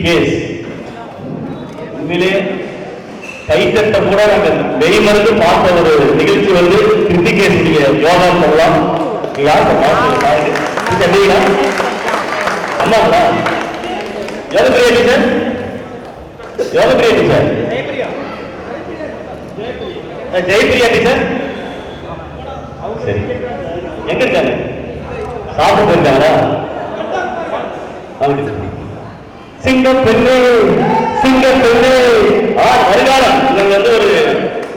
ரித்திகேஷ் உண்மையிலே கைத்தட்ட கூட நாங்கள் வெளிமருந்து பார்த்த ஒரு நிகழ்ச்சி வந்து ரித்திகேஷுடைய யோகா சொல்லலாம். யார் அம்மாங்களா? யோக பிரியா டீச்சர், யோக பிரியா டீச்சர், ஜெயபிரியா டீச்சர் சரி எங்க இருக்காங்க? சாப்பிட்டு இருக்காங்களா? சிங்கம் பெண்ணு சிங்கம் பெண்ணு வருகாலம் இவங்க வந்து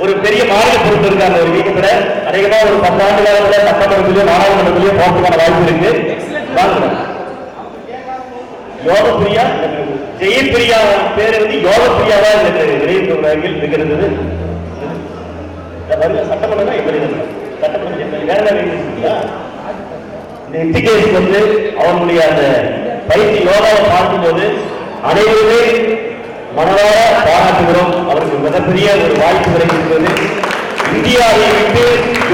ஒரு பெரிய மாநில பொறுப்பு இருக்காங்க. ஒரு வீட்டுல அதிகமா ஒரு 10 ஆண்டு காலத்துல சட்டமன்றத்திலேயே நாடாளுமன்றத்திலேயே போறதுக்கான வாய்ப்பு இருக்கு. யோக பிரியா ஜெயபிரியா பேரு வந்து யோக பிரியாவா வெளியிட்டு இருக்கிறது. சட்டமன்றம் சட்டமன்றம் வேற ரித்திகேஷ் வந்து அவனுடைய அந்த பயிற்சி யோகாவை பார்க்கும்போது அனைவருமே மனதார பாராட்டுகிறோம். அவருக்கு மிகப்பெரிய ஒரு வாய்ப்பு கிடைக்கிறது. இந்தியாவை விட்டு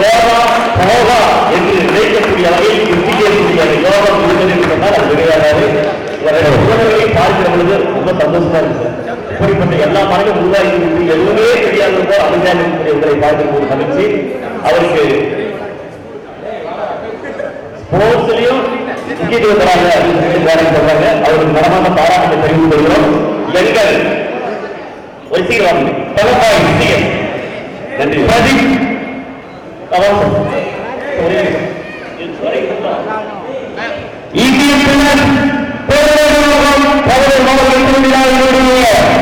யோகா போகா என்று நினைக்கக்கூடிய வகையில் ரித்திகேஷுடைய அந்த யோகம் இருந்தது என்று சொன்னால் அது கிடையாது. உறவுகளை பார்க்கிற பொழுது ரொம்ப சந்தோஷமா இருக்கு. இப்படிப்பட்ட எல்லா மனதும் உருவாகி எதுவுமே தெரியாதவங்க அமைதியாக இருக்கக்கூடிய உங்களை பார்க்கும் போது மகிழ்ச்சி. அவருக்கு ஸ்போர்ட்ஸ்லயும் முக்கியத்துவம் தராங்க அப்படின்னு சொல்றாங்க. அவருக்கு மனமான பாராட்டத்தை தெரிவித்துக் கொள்கிறோம். எங்கள் நன்றி. பிரதீப்